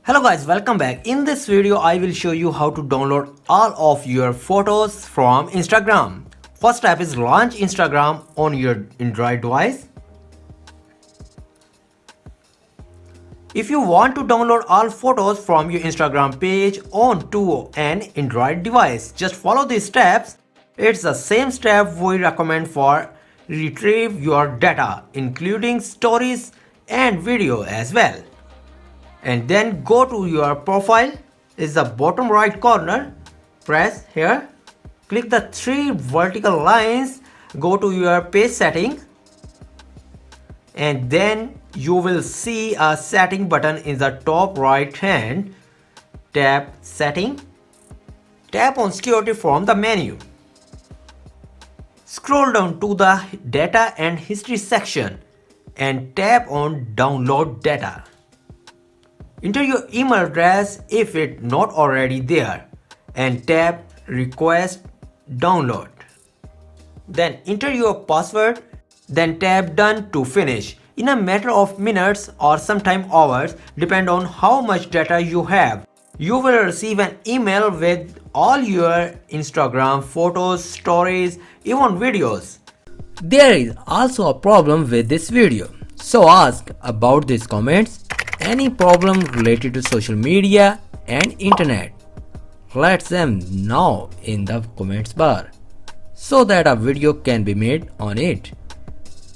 Hello guys, welcome back. In this video I will show you how to download all of your photos from Instagram. First step is launch Instagram on your Android device. If you want to download all photos from your Instagram page onto an Android device, just follow these steps. It's the same step we recommend for retrieve your data, including stories and video as well. And then go to your profile, is the bottom right corner, press here, click the three vertical lines, go to your page setting, and then you will see a setting button in the top right hand. Tap setting, tap on security from the menu, scroll down to the data and history section and tap on download data. Enter your email address if it's not already there and tap request download. Then enter your password, then tap done to finish. In a matter of minutes or sometime hours, depend on how much data you have, you will receive an email with all your Instagram photos, stories, even videos. There is also a problem with this video, so ask about these comments. Any problem related to social media and internet, let them know in the comments bar so that a video can be made on it.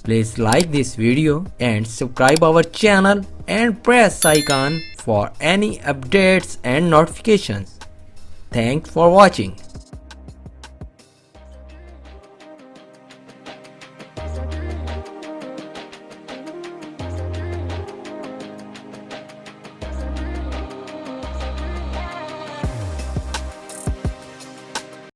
Please like this video and subscribe our channel and press icon for any updates and notifications. Thanks for watching.